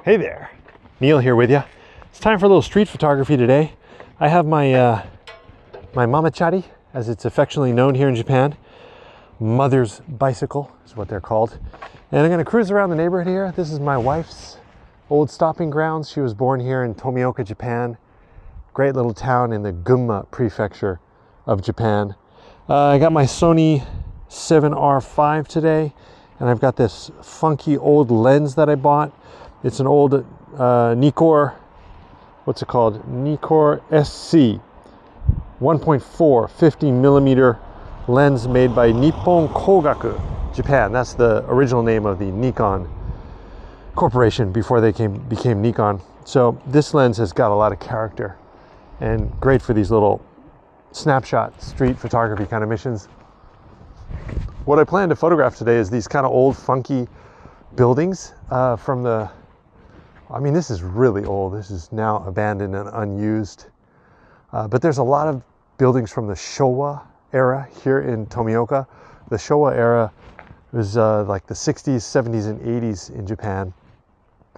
Hey there, Neil here with you. It's time for a little street photography today. I have my my mamachari, as it's affectionately known here in Japan. Mother's bicycle is what they're called. And I'm gonna cruise around the neighborhood here. This is my wife's old stopping grounds. She was born here in Tomioka, Japan. Great little town in the Ehime Prefecture of Japan. I got my Sony 7R5 today, and I've got this funky old lens that I bought. It's an old Nikkor, what's it called? Nikkor SC 1.4 50mm lens made by Nippon Kogaku, Japan. That's the original name of the Nikon corporation before they became Nikon. So this lens has got a lot of character and great for these little snapshot street photography kind of missions. What I plan to photograph today is these kind of old funky buildings from the, I mean, this is really old. This is now abandoned and unused. But there's a lot of buildings from the Showa era here in Tomioka. The Showa era was like the 60s, 70s, and 80s in Japan.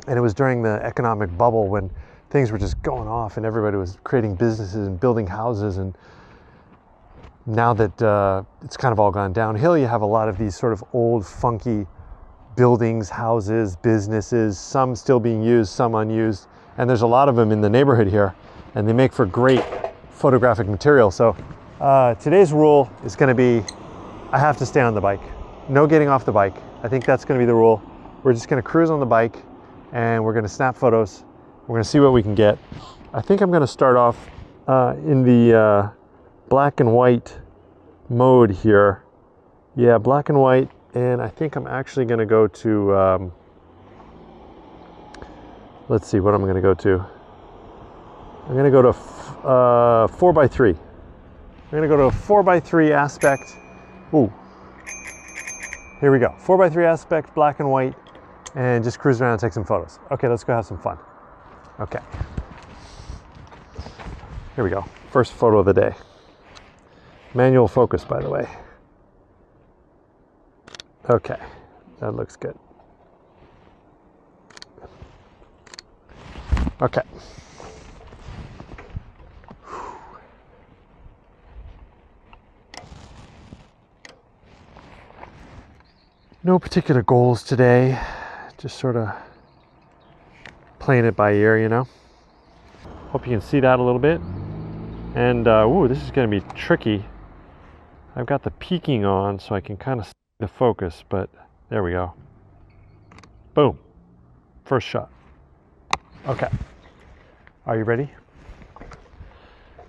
And it was during the economic bubble when things were just going off and everybody was creating businesses and building houses. And now that it's kind of all gone downhill, you have a lot of these sort of old, funky buildings, houses, businesses, some still being used, some unused. And there's a lot of them in the neighborhood here, and they make for great photographic material. So today's rule is going to be, I have to stay on the bike. No getting off the bike. I think that's going to be the rule. We're just going to cruise on the bike and we're going to snap photos. We're going to see what we can get. I think I'm going to start off in the black and white mode here. Yeah, black and white. And I think I'm actually going to go to, let's see, what I'm going to go to. I'm going to go to 4x3. I'm going to go to a 4x3 aspect. Ooh, here we go. 4x3 aspect, black and white, and just cruise around and take some photos. Okay, let's go have some fun. Okay. Here we go. First photo of the day. Manual focus, by the way. Okay, that looks good. Okay. No particular goals today, just sort of playing it by ear, you know. Hope you can see that a little bit. And, ooh, this is going to be tricky. I've got the peaking on so I can kind of see the focus, but there we go. Boom. First shot. Okay. Are you ready?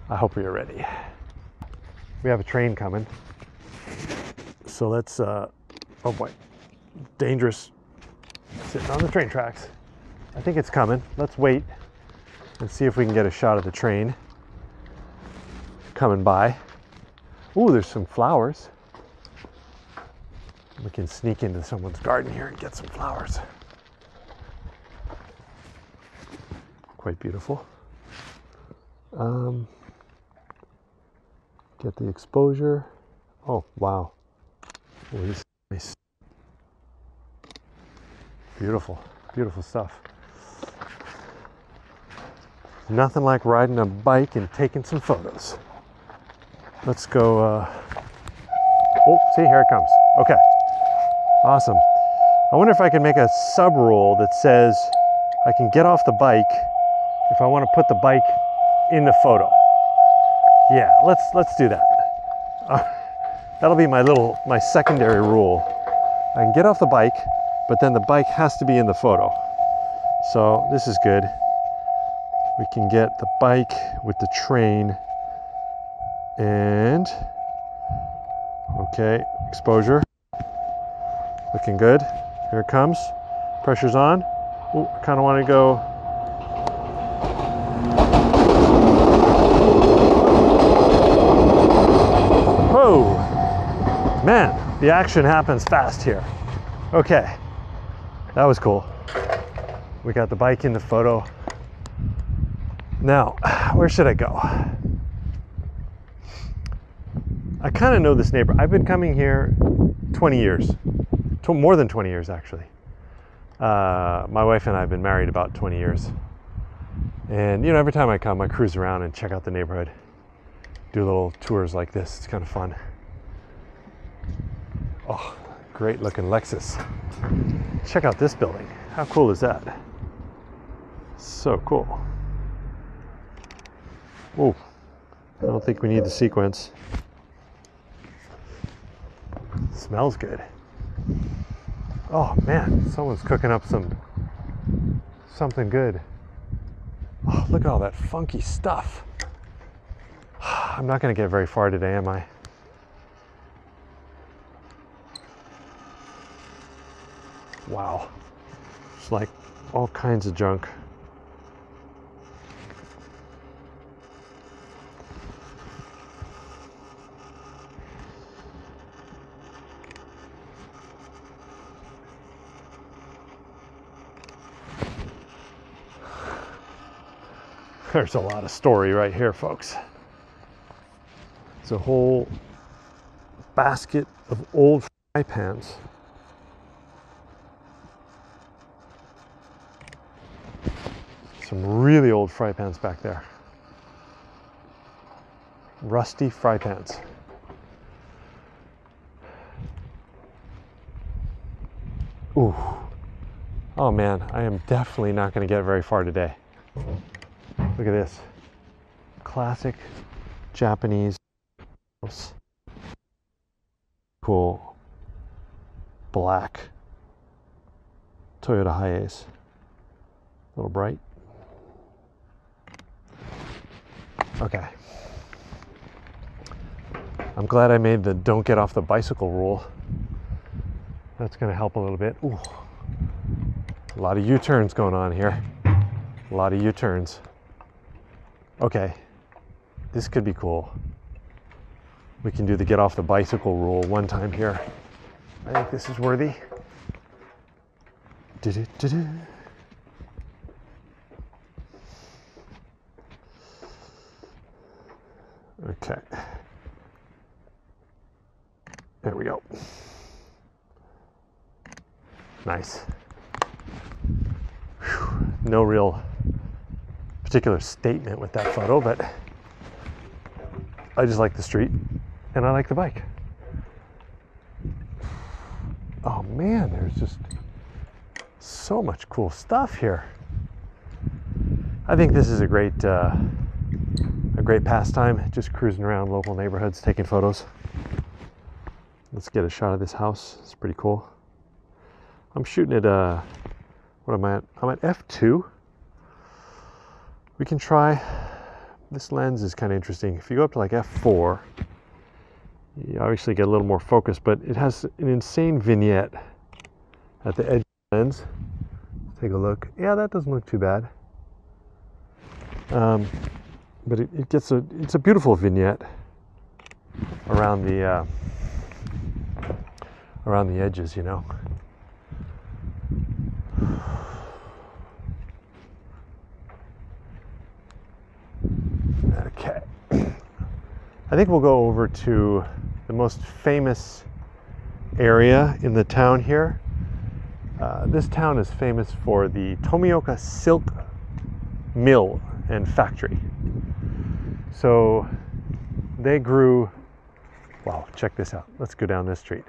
I hope you're ready. We have a train coming. So let's, oh boy, dangerous. Sitting on the train tracks. I think it's coming. Let's wait and see if we can get a shot of the train coming by. Ooh, there's some flowers. We can sneak into someone's garden here and get some flowers. Quite beautiful. Get the exposure. Oh, wow. Oh, this is nice. Beautiful, beautiful stuff. Nothing like riding a bike and taking some photos. Let's go. Oh, see, here it comes. Okay. Awesome. I wonder if I can make a sub rule that says I can get off the bike if I want to put the bike in the photo. Yeah, let's do that. That'll be my secondary rule. I can get off the bike, but then the bike has to be in the photo. So this is good. We can get the bike with the train and okay, exposure. Looking good. Here it comes. Pressure's on. Ooh, I kind of want to go. Whoa! Man, the action happens fast here. Okay, that was cool. We got the bike in the photo. Now, where should I go? I kind of know this neighbor. I've been coming here 20 years. More than 20 years, actually. My wife and I have been married about 20 years. And, you know, every time I come, I cruise around and check out the neighborhood. Do little tours like this. It's kind of fun. Oh, great looking Lexus. Check out this building. How cool is that? So cool. Oh, I don't think we need the sequence. Smells good. Oh man, someone's cooking up something good. Oh, look at all that funky stuff. I'm not going to get very far today, am I? Wow. It's like all kinds of junk. There's a lot of story right here, folks. It's a whole basket of old fry pans. Some really old fry pans back there. Rusty fry pans. Ooh. Oh man, I am definitely not going to get very far today. Look at this. Classic Japanese house. Cool black Toyota Hiace. A little bright. Okay. I'm glad I made the don't get off the bicycle rule. That's going to help a little bit. Ooh. A lot of U-turns going on here. A lot of U-turns. Okay, this could be cool. We can do the get off the bicycle rule one time here. I think this is worthy. Okay. There we go. Nice. Whew. No real particular statement with that photo, but I just like the street and I like the bike. Oh man, there's just so much cool stuff here. I think this is a great pastime, just cruising around local neighborhoods taking photos. Let's get a shot of this house. It's pretty cool. I'm shooting at what am I at? I'm at f2. We can try, this lens is kind of interesting. If you go up to like f4, you obviously get a little more focus, but it has an insane vignette at the edge of the lens. Take a look. Yeah, that doesn't look too bad. But it's a beautiful vignette around the edges, you know. Okay, I think we'll go over to the most famous area in the town here. This town is famous for the Tomioka silk mill and factory. So they grew, wow, check this out. Let's go down this street.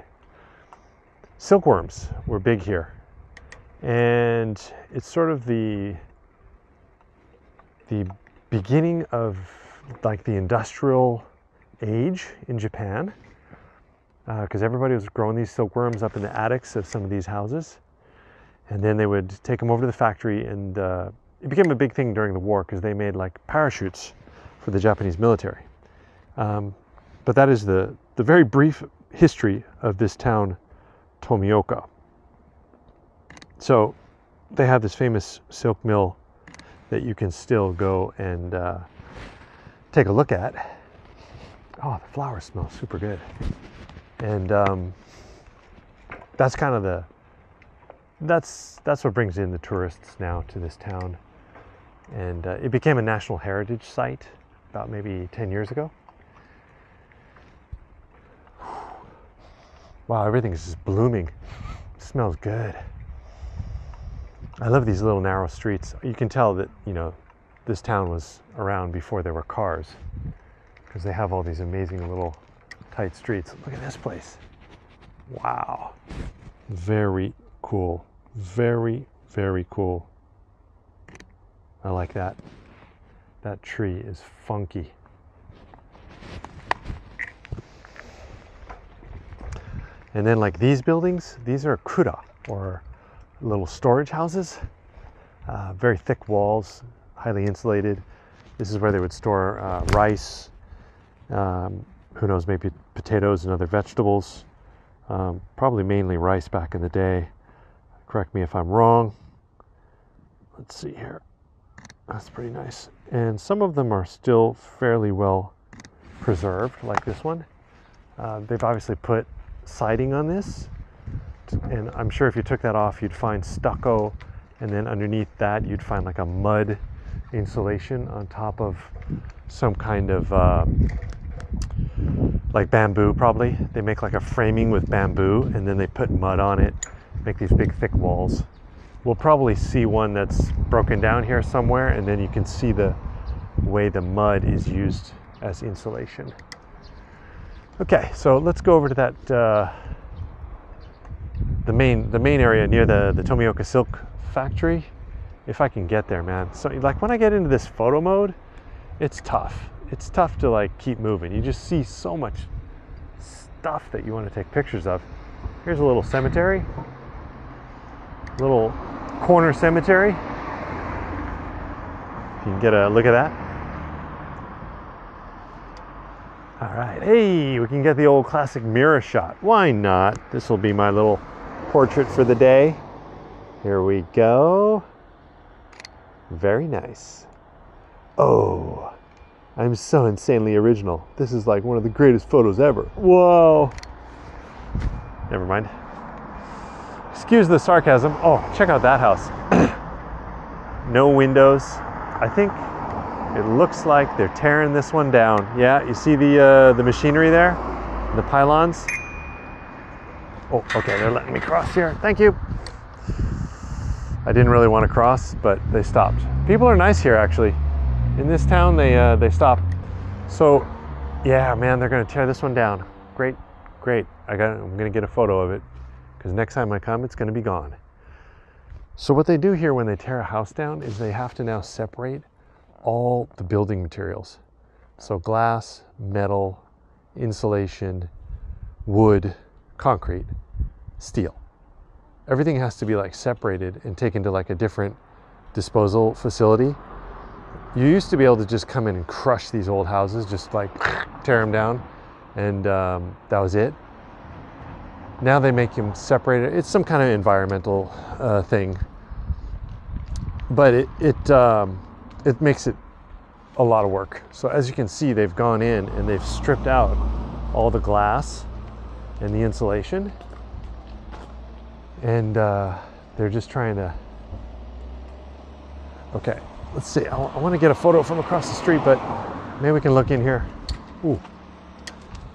Silkworms were big here. And it's sort of the beginning of like the industrial age in Japan, because everybody was growing these silkworms up in the attics of some of these houses, and then they would take them over to the factory, and it became a big thing during the war because they made like parachutes for the Japanese military. But that is the very brief history of this town, Tomioka. So they have this famous silk mill that you can still go and take a look at. Oh, the flowers smell super good. And that's kind of that's what brings in the tourists now to this town. And it became a National Heritage Site about maybe 10 years ago. Wow, everything's just blooming. It smells good. I love these little narrow streets. You can tell that, you know, this town was around before there were cars, because they have all these amazing little tight streets. Look at this place. Wow. Very cool. Very, very cool. I like that. That tree is funky. And then like these buildings, these are kura, or little storage houses. Very thick walls, highly insulated. This is where they would store rice, who knows, maybe potatoes and other vegetables. Probably mainly rice back in the day. Correct me if I'm wrong. Let's see here. That's pretty nice. And some of them are still fairly well preserved, like this one. They've obviously put siding on this, and I'm sure if you took that off, you'd find stucco, and then underneath that, you'd find like a mud insulation on top of some kind of like bamboo, probably. They make like a framing with bamboo, and then they put mud on it, make these big thick walls. We'll probably see one that's broken down here somewhere, and then you can see the way the mud is used as insulation. Okay, so let's go over to that the main area near the Tomioka silk factory, if I can get there, man. So like when I get into this photo mode, it's tough. It's tough to like keep moving. You just see so much stuff that you want to take pictures of. Here's a little cemetery, little corner cemetery. If you can get a look at that. All right, hey, we can get the old classic mirror shot. Why not? This will be my little portrait for the day. Here we go. Very nice. Oh, I'm so insanely original. This is like one of the greatest photos ever. Whoa. Never mind. Excuse the sarcasm. Oh, check out that house. No windows. I think it looks like they're tearing this one down. Yeah, you see the machinery there? The pylons? Oh, okay, they're letting me cross here. Thank you. I didn't really want to cross, but they stopped. People are nice here, actually. In this town, they stop. So, yeah, man, they're gonna tear this one down. Great, great. I'm gonna get a photo of it, because next time I come, it's gonna be gone. So what they do here when they tear a house down is they have to now separate all the building materials. So glass, metal, insulation, wood, concrete, steel. Everything has to be like separated and taken to like a different disposal facility. You used to be able to just come in and crush these old houses, just like tear them down, and that was it. Now they make them separated. It's some kind of environmental thing, but it makes it a lot of work. So as you can see, they've gone in and they've stripped out all the glass and the insulation, and they're just trying to, okay, let's see. I want to get a photo from across the street, but maybe we can look in here. Ooh,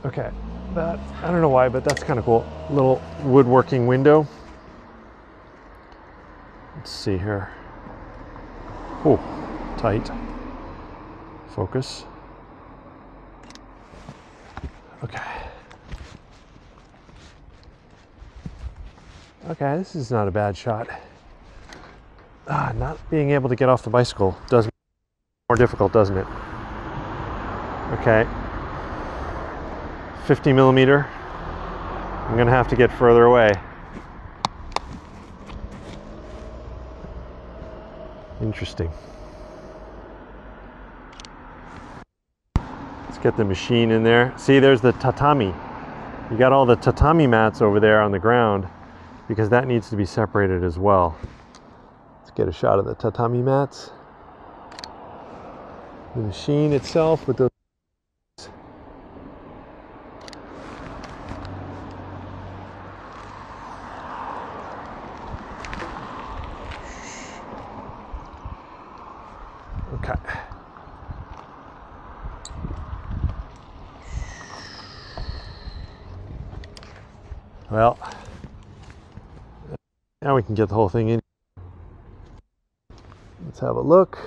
okay, that, I don't know why, but that's kind of cool. Little woodworking window. Let's see here. Oh, tight. Focus. Okay. Okay, this is not a bad shot. Not being able to get off the bicycle does more difficult, doesn't it? Okay. 50 millimeter. I'm gonna have to get further away. Interesting. Let's get the machine in there. See, there's the tatami. You got all the tatami mats over there on the ground, because that needs to be separated as well. Let's get a shot of the tatami mats. The machine itself with the okay. Well, now we can get the whole thing in. have a look.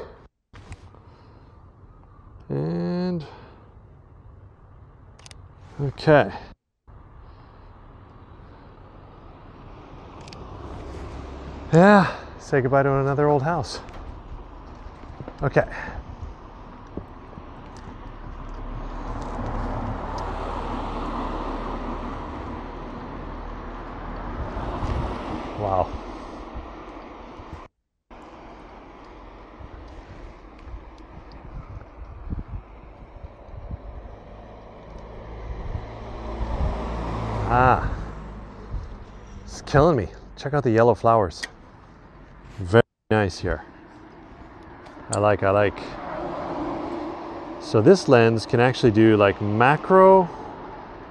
And okay. Yeah, say goodbye to another old house. Okay. Wow. Ah, it's killing me. Check out the yellow flowers. Very nice here. I like. So this lens can actually do like macro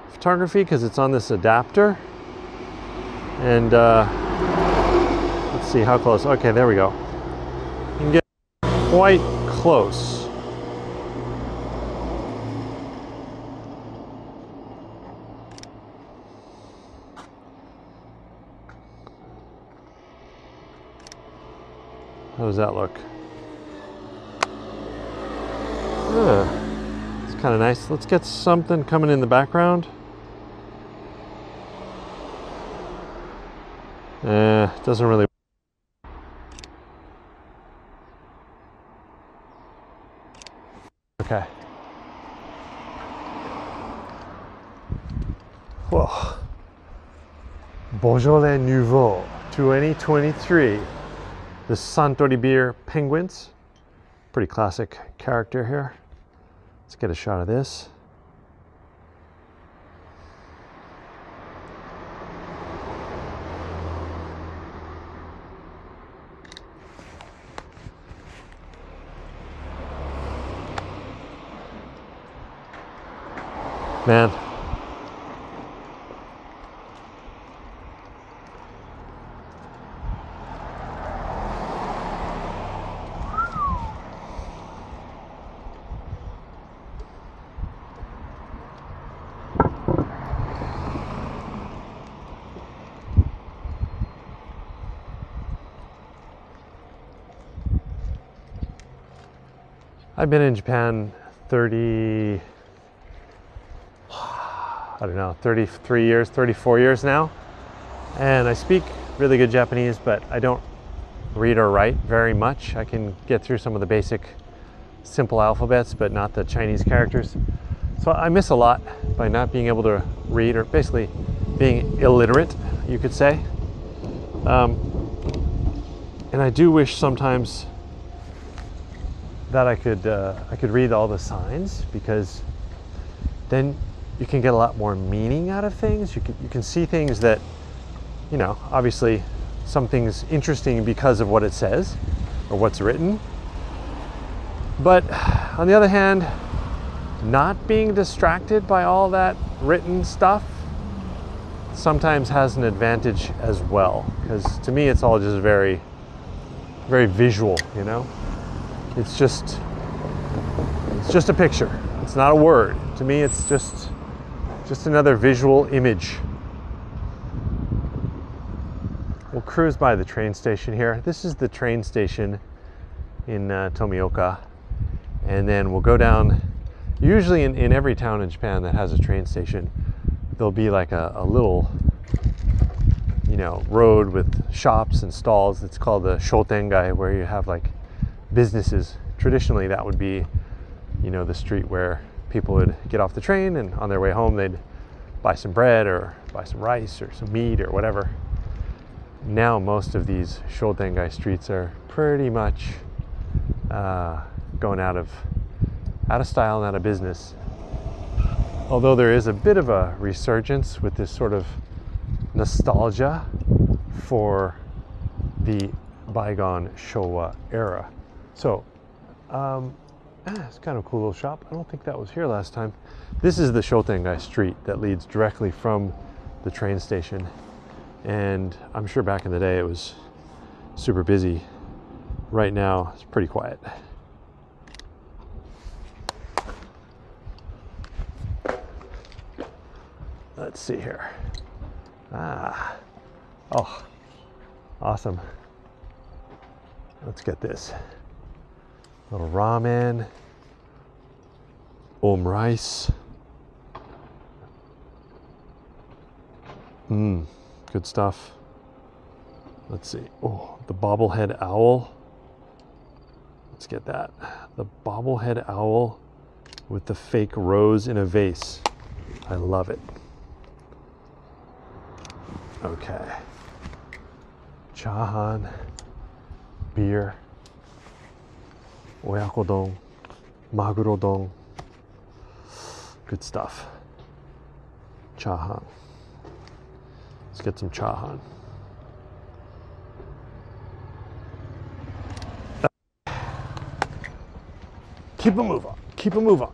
photography because it's on this adapter. And let's see how close. Okay, there we go. You can get quite close. How does that look? It's kind of nice. Let's get something coming in the background. Doesn't really. Okay. Whoa. Beaujolais Nouveau 2023. The Suntory beer penguins. Pretty classic character here. Let's get a shot of this. Man. I've been in Japan 33 years, 34 years now. And I speak really good Japanese, but I don't read or write very much. I can get through some of the basic simple alphabets, but not the Chinese characters. So I miss a lot by not being able to read, or basically being illiterate, you could say. And I do wish sometimes that I could read all the signs, because then you can get a lot more meaning out of things. You can see things that, you know, obviously something's interesting because of what it says or what's written. But on the other hand, not being distracted by all that written stuff sometimes has an advantage as well, because to me it's all just very, very visual, you know? It's just a picture. It's not a word. To me, it's just another visual image. We'll cruise by the train station here. This is the train station in Tomioka. And then we'll go down, usually in every town in Japan that has a train station, there'll be like a little, you know, road with shops and stalls. It's called the shotengai, where you have like businesses. Traditionally that would be, you know, the street where people would get off the train and on their way home they'd buy some bread or buy some rice or some meat or whatever. Now most of these shotengai streets are pretty much going out of style and out of business. Although there is a bit of a resurgence with this sort of nostalgia for the bygone Showa era. So, it's kind of a cool little shop. I don't think that was here last time. This is the Shotengai street that leads directly from the train station. And I'm sure back in the day it was super busy. Right now, it's pretty quiet. Let's see here. Oh, awesome. Let's get this. Little ramen, rice. Good stuff. Let's see. Oh, the bobblehead owl. Let's get that. The bobblehead owl with the fake rose in a vase. I love it. Okay. Chahan, beer, oyakodon, magurodon. Good stuff. Chahan. Let's get some chahan. Keep a move on. Keep a move on.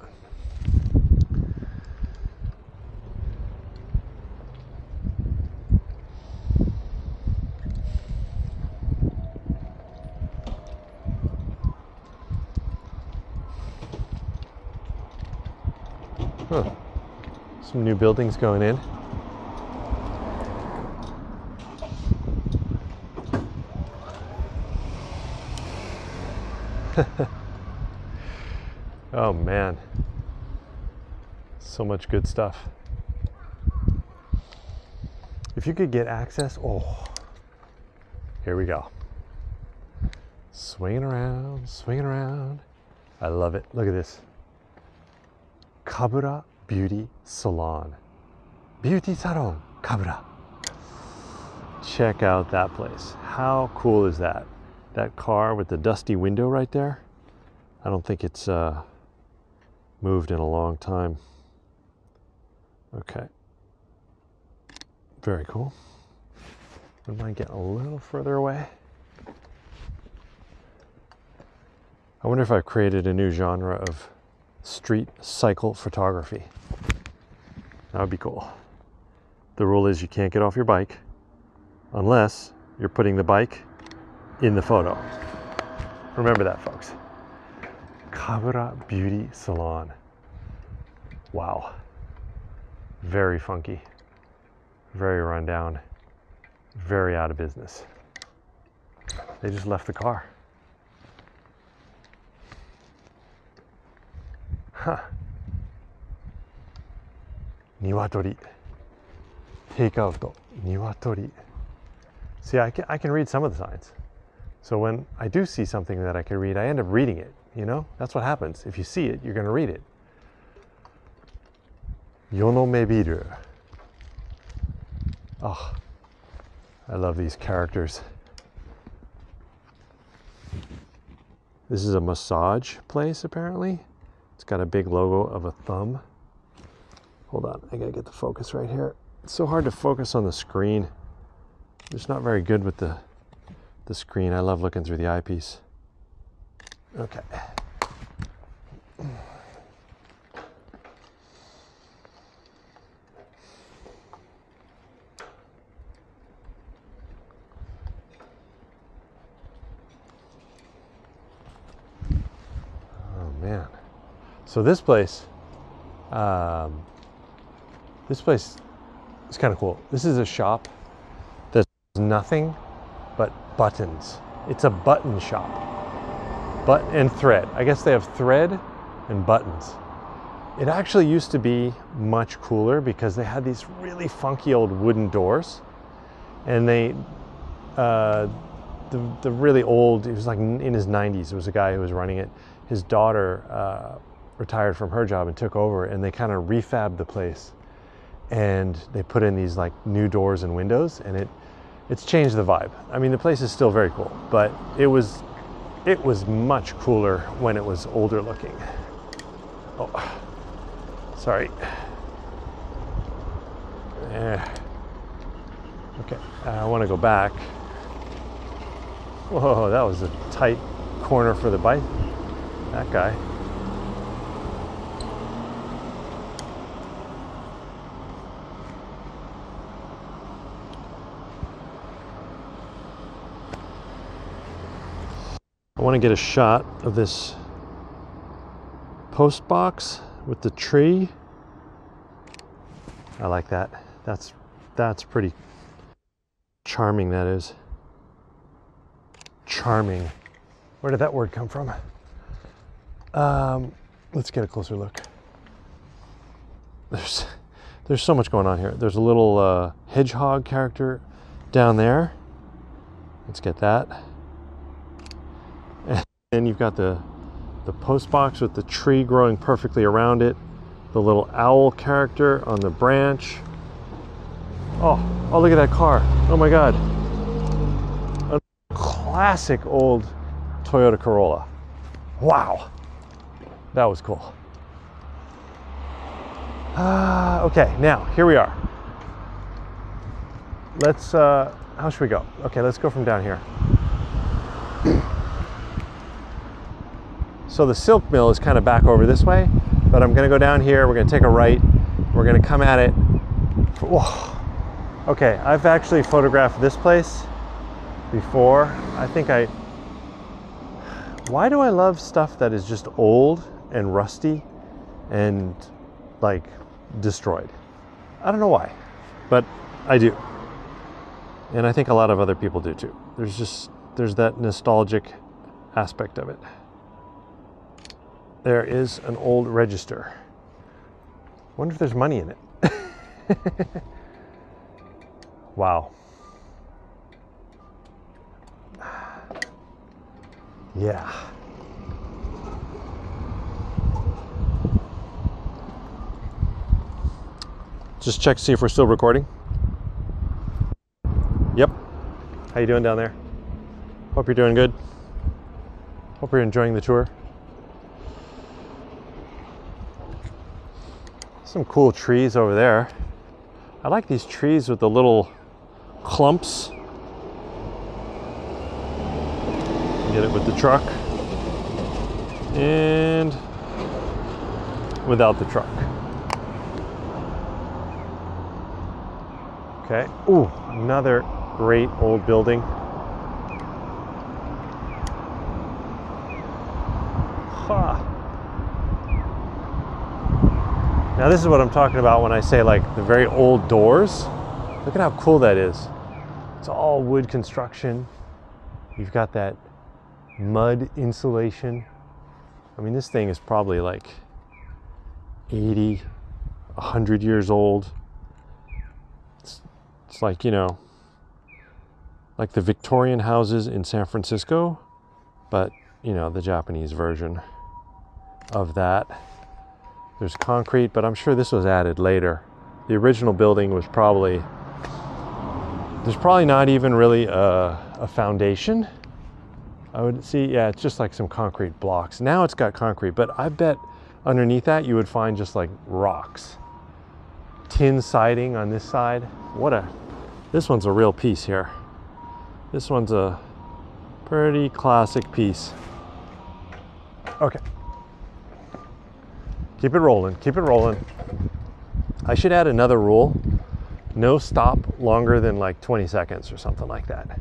Huh. Some new buildings going in. Oh man, so much good stuff. If you could get access, oh, here we go. Swinging around, swinging around. I love it. Look at this. Kabura Beauty Salon. Beauty Salon, Kabura. Check out that place. How cool is that? That car with the dusty window right there. I don't think it's moved in a long time. Okay. Very cool. We might get a little further away. I wonder if I've created a new genre of street cycle photography. That would be cool. The rule is you can't get off your bike unless you're putting the bike in the photo. Remember that, folks. Kabura Beauty Salon. Wow. Very funky. Very run down. Very out of business. They just left the car. Huh. Niwatori. Takeout. Niwatori. See, I can read some of the signs. So when I do see something that I can read, I end up reading it, you know? That's what happens. If you see it, you're going to read it. Yonomebiru. Oh, I love these characters. This is a massage place, apparently. It's got a big logo of a thumb. Hold on, I gotta get the focus right here. It's so hard to focus on the screen. I'm just not very good with the screen. I love looking through the eyepiece. Okay. Oh man. So this place is kind of cool. This is a shop that's nothing but buttons. It's a button shop. And thread. I guess they have thread and buttons. It actually used to be much cooler because they had these really funky old wooden doors, and they the really old, he was like in his 90s, there was a guy who was running it. His daughter retired from her job and took over, and they kind of refabbed the place, and they put in these like new doors and windows, and it's changed the vibe. I mean, the place is still very cool, but it was much cooler when it was older looking. Oh, sorry. Okay, I want to go back. Whoa, that was a tight corner for the bike. That guy. I want to get a shot of this post box with the tree. I like that. That's pretty charming, that is. Charming. Where did that word come from? Let's get a closer look. There's so much going on here. There's a little hedgehog character down there. Let's get that. And then you've got the post box with the tree growing perfectly around it. The little owl character on the branch. Oh, look at that car. Oh my God. A classic old Toyota Corolla. Wow. That was cool. Okay, now here we are. Let's, how should we go? Okay, let's go from down here. So the silk mill is kind of back over this way, but I'm gonna go down here, we're gonna take a right, we're gonna come at it. Whoa. Okay, I've actually photographed this place before. Why do I love stuff that is just old and rusty and like destroyed? I don't know why, but I do. And I think a lot of other people do too. There's that nostalgic aspect of it. There is an old register. Wonder if there's money in it. Wow. Yeah. Just check to see if we're still recording. Yep. How you doing down there? Hope you're doing good. Hope you're enjoying the tour. Some cool trees over there. I like these trees with the little clumps. Get it with the truck and without the truck. Okay. Ooh, another great old building. Ha. Now this is what I'm talking about when I say like the very old doors. Look at how cool that is. It's all wood construction. You've got that mud insulation. I mean, this thing is probably like 80, 100 years old. It's like, you know, like the Victorian houses in San Francisco, but, you know, the Japanese version of that. There's concrete, but I'm sure this was added later. The original building was there's probably not even really a foundation. I would see, yeah, it's just like some concrete blocks. Now it's got concrete, but I bet underneath that you would find just like rocks. Tin siding on this side. This one's a real piece here. This one's a pretty classic piece. Okay. Keep it rolling, keep it rolling. I should add another rule. No stop longer than like 20 seconds or something like that.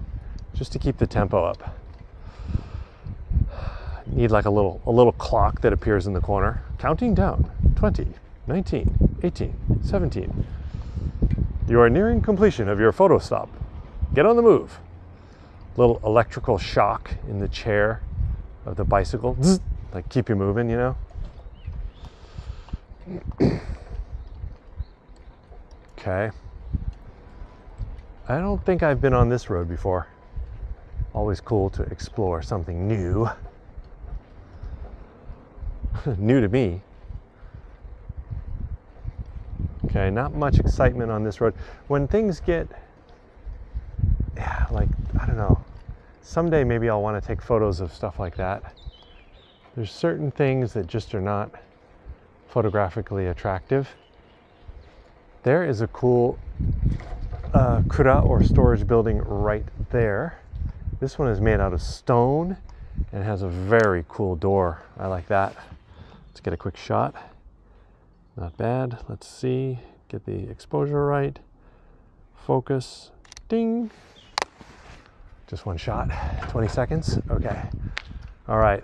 Just to keep the tempo up. Need like a little clock that appears in the corner. Counting down. 20, 19, 18, 17. You are nearing completion of your photo stop. Get on the move. Little electrical shock in the chair of the bicycle. Zzz, like keep you moving, you know? Okay. I don't think I've been on this road before. Always cool to explore something new. New to me. Okay, not much excitement on this road. When things get, yeah, like, I don't know. Someday maybe I'll want to take photos of stuff like that. There's certain things that just are not photographically attractive. There is a cool kura or storage building right there. This one is made out of stone and has a very cool door. I like that. Let's get a quick shot. Not bad. Let's see. Get the exposure right. Focus. Ding. Just one shot. 20 seconds. Okay. All right.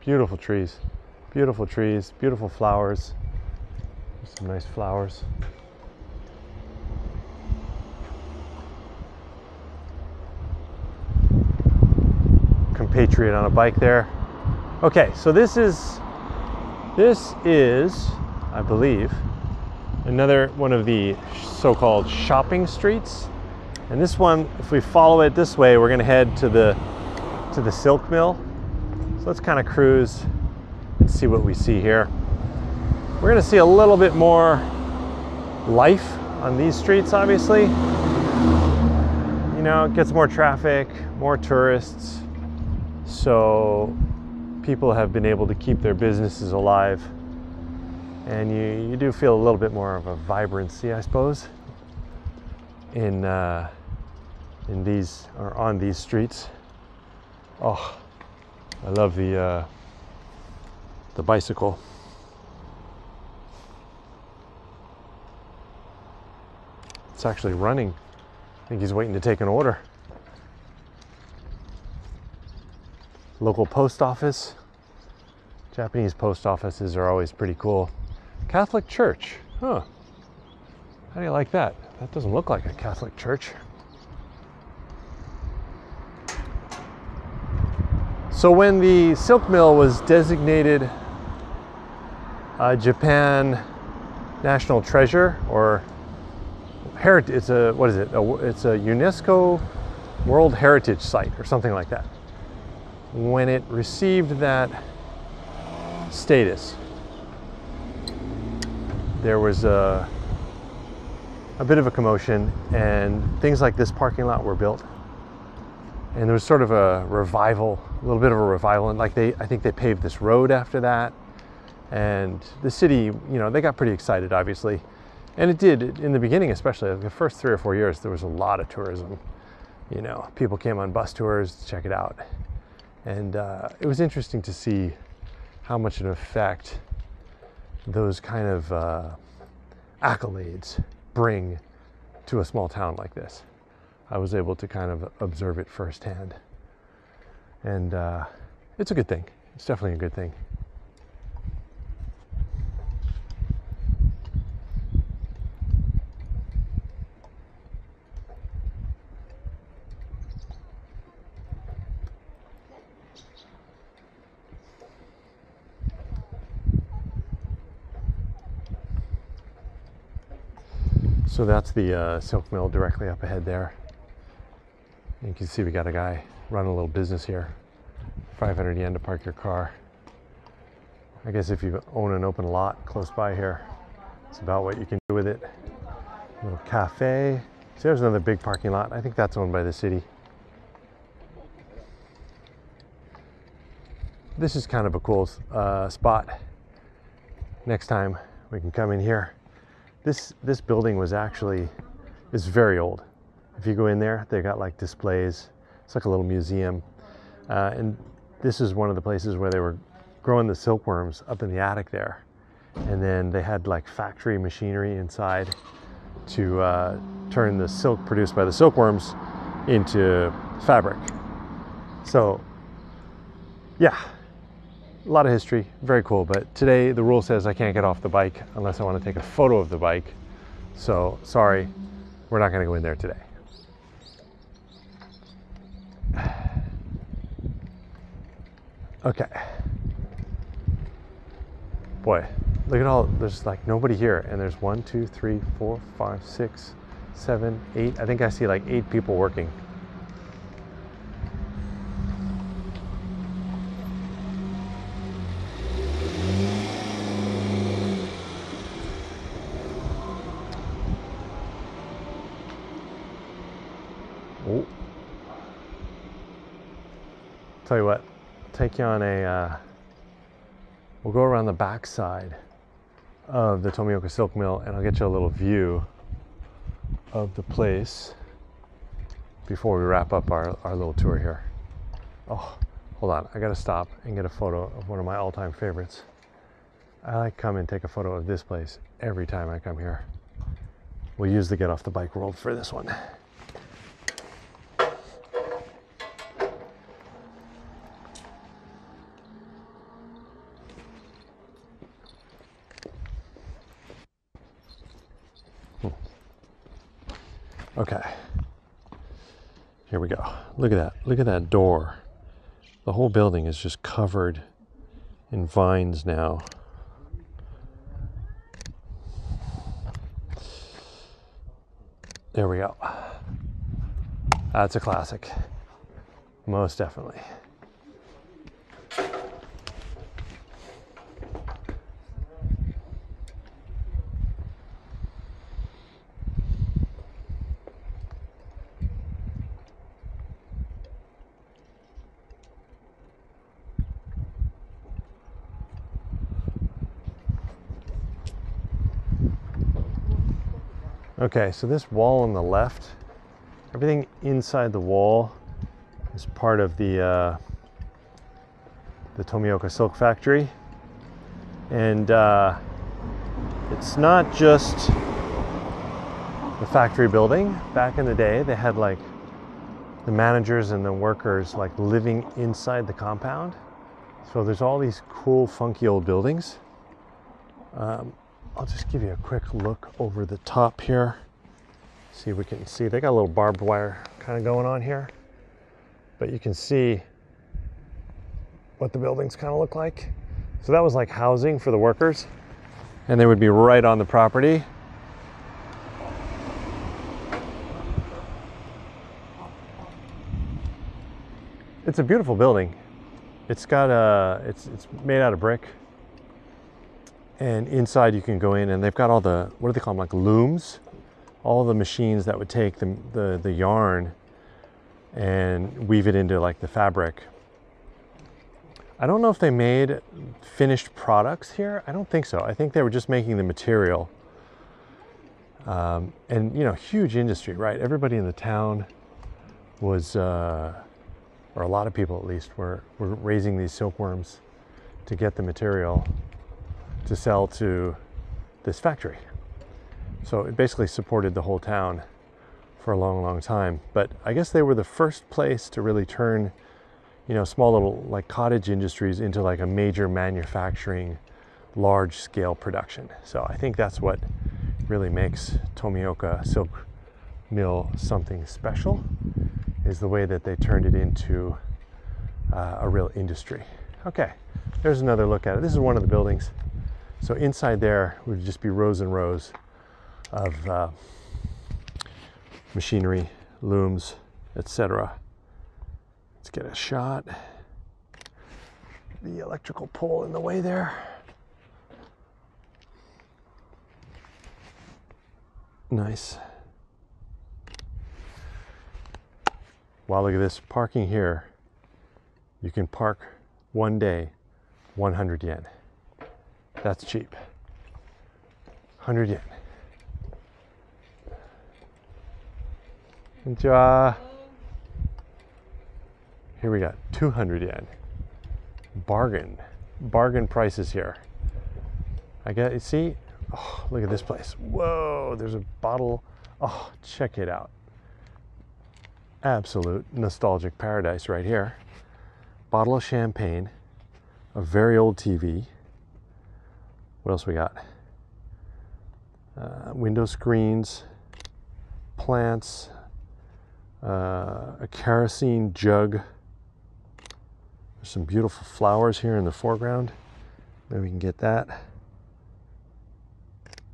Beautiful trees. Beautiful trees, beautiful flowers. Some nice flowers. Compatriot on a bike there. Okay, so this is, I believe, another one of the so-called shopping streets. And this one, if we follow it this way, we're gonna head to the silk mill. So let's kind of cruise and see what we see here. We're gonna see a little bit more life on these streets, obviously. You know, it gets more traffic, more tourists. So people have been able to keep their businesses alive. And you do feel a little bit more of a vibrancy, I suppose, in these, or on these streets. Oh, I love the bicycle. It's actually running. I think he's waiting to take an order. Local post office. Japanese post offices are always pretty cool. Catholic church, huh? How do you like that? That doesn't look like a Catholic church. So when the silk mill was designated Japan National Treasure, or heritage, it's a, what is it? It's a UNESCO World Heritage Site or something like that. When it received that status, there was a bit of a commotion, and things like this parking lot were built. And there was sort of a revival, a little bit of a revival, and like I think they paved this road after that. And the city, you know, they got pretty excited, obviously. And it did, in the beginning especially, like the first 3 or 4 years, there was a lot of tourism. You know, people came on bus tours to check it out. And it was interesting to see how much an effect those kind of accolades bring to a small town like this. I was able to kind of observe it firsthand. And it's a good thing. It's definitely a good thing. So that's the silk mill directly up ahead there. You can see we got a guy running a little business here. 500 yen to park your car. I guess if you own an open lot close by here, it's about what you can do with it. A little cafe. See, there's another big parking lot. I think that's owned by the city. This is kind of a cool spot. Next time we can come in here. This building is very old. If you go in there, they got like displays. It's like a little museum. And this is one of the places where they were growing the silkworms up in the attic there. And then they had like factory machinery inside to turn the silk produced by the silkworms into fabric. So yeah, a lot of history, very cool. But today the rule says I can't get off the bike unless I want to take a photo of the bike. So sorry, we're not going to go in there today. Okay. Boy, look at all, there's like nobody here. And there's 1, 2, 3, 4, 5, 6, 7, 8. I think I see like 8 people working. Oh. Tell you what, take you on a, we'll go around the back side of the Tomioka silk mill and I'll get you a little view of the place before we wrap up our little tour here. Oh, hold on, I gotta stop and get a photo of one of my all-time favorites. I like come and take a photo of this place every time I come here. We'll use the get off the bike world for this one. Okay. Here we go. Look at that. Look at that door. The whole building is just covered in vines now. There we go. That's a classic. Most definitely. Okay, so this wall on the left, everything inside the wall is part of the Tomioka silk factory. And it's not just the factory building. Back in the day, they had like the managers and the workers like living inside the compound. So there's all these cool, funky old buildings. I'll just give you a quick look over the top here. See if we can see. They got a little barbed wire kind of going on here. But you can see what the buildings kind of look like. So that was like housing for the workers. And they would be right on the property. It's a beautiful building. It's got it's made out of brick. And inside you can go in and they've got all the, what do they call them, like looms? All the machines that would take the yarn and weave it into like the fabric. I don't know if they made finished products here. I don't think so. I think they were just making the material. And you know, huge industry, right? Everybody in the town was, or a lot of people at least, were raising these silkworms to get the material to sell to this factory. So it basically supported the whole town for a long, long time. But I guess they were the first place to really turn, you know, small little like cottage industries into like a major manufacturing, large scale production. So I think that's what really makes Tomioka Silk Mill something special, is the way that they turned it into a real industry. Okay, there's another look at it. This is one of the buildings. So inside there would just be rows and rows of machinery, looms, etc. Let's get a shot. The electrical pole in the way there. Nice. Wow, look at this. Parking here. You can park one day, 100 yen. That's cheap. 100 yen. Konnichiwa. Here we got 200 yen. Bargain. Bargain prices here. I get, you see? Oh, look at this place. Whoa, there's a bottle. Oh, check it out. Absolute nostalgic paradise right here. Bottle of champagne, a very old TV. What else we got? Window screens, plants, a kerosene jug. There's some beautiful flowers here in the foreground. Maybe we can get that.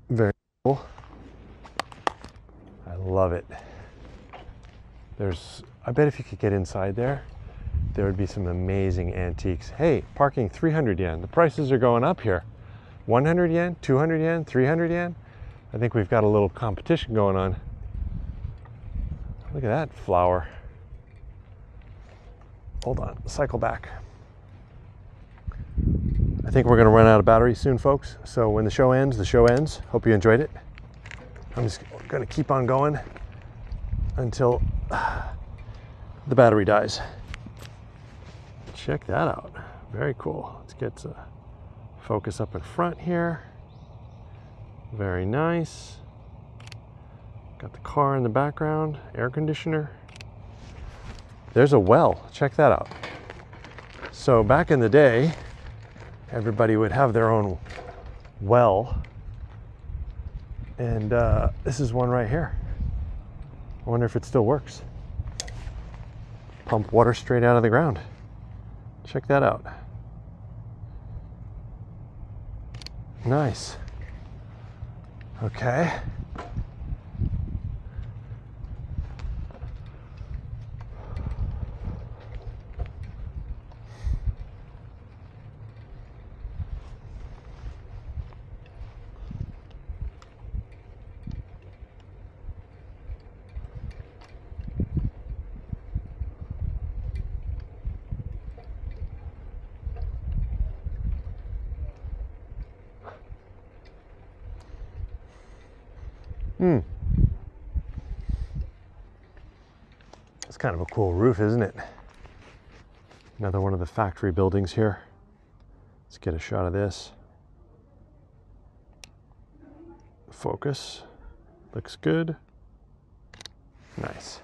Very cool. I love it. I bet if you could get inside there, there would be some amazing antiques. Hey, parking 300 yen. The prices are going up here. 100 yen, 200 yen, 300 yen. I think we've got a little competition going on. Look at that flower. Hold on, cycle back. I think we're gonna run out of battery soon, folks. So when the show ends, the show ends. Hope you enjoyed it. I'm just gonna keep on going until the battery dies. Check that out. Very cool. Let's get to focus up in front here. Very nice. Got the car in the background, air conditioner. There's a well. Check that out. So back in the day, everybody would have their own well. And this is one right here. I wonder if it still works. Pump water straight out of the ground. Check that out. Nice. Okay. It's kind of a cool roof, isn't it? Another one of the factory buildings here. Let's get a shot of this. Focus. Looks good. Nice.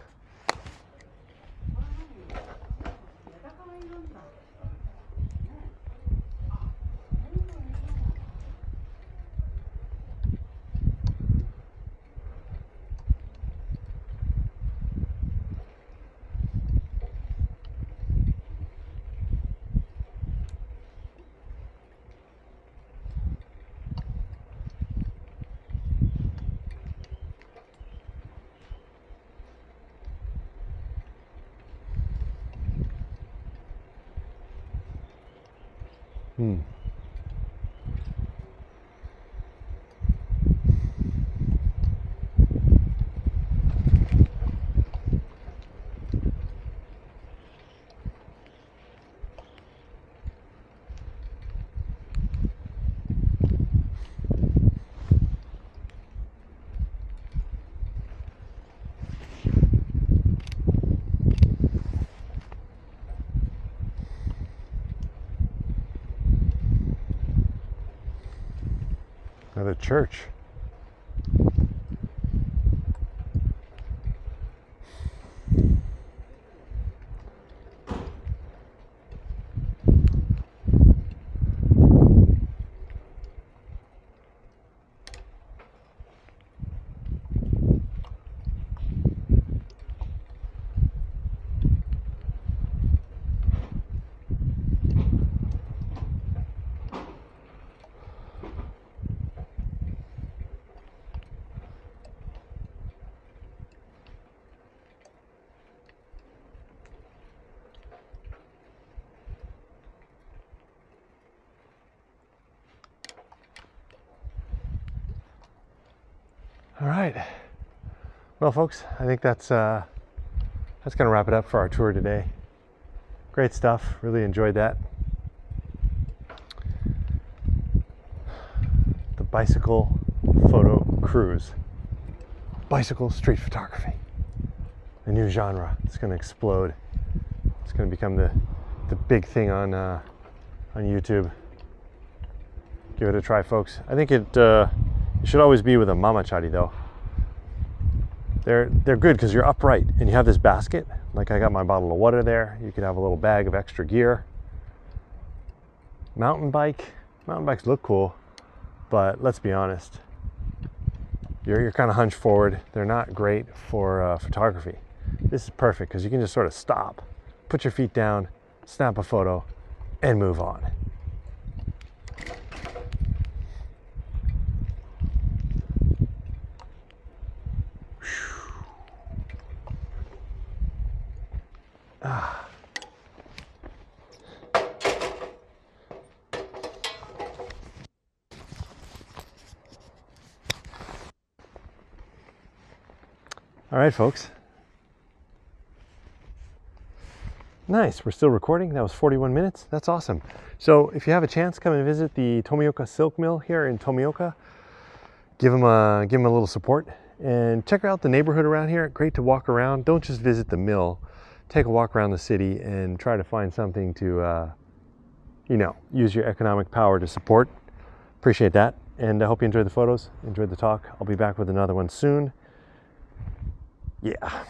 Another church. All right. Well, folks, I think that's going to wrap it up for our tour today. Great stuff. Really enjoyed that. The bicycle photo cruise. Bicycle street photography. A new genre. It's going to explode. It's going to become the big thing on YouTube. Give it a try, folks. I think it should always be with a mamachari though. They're good because you're upright and you have this basket. Like I got my bottle of water there. You could have a little bag of extra gear. Mountain bikes look cool, but let's be honest. You're kind of hunched forward. They're not great for photography. This is perfect because you can just sort of stop, put your feet down, snap a photo, and move on. All right, folks. Nice, we're still recording. That was 41 minutes. That's awesome. So if you have a chance, come and visit the Tomioka silk mill here in Tomioka. Give them a little support and check out the neighborhood around here. Great to walk around. Don't just visit the mill. Take a walk around the city and try to find something to, use your economic power to support. Appreciate that. And I hope you enjoyed the photos, enjoyed the talk. I'll be back with another one soon. Yeah.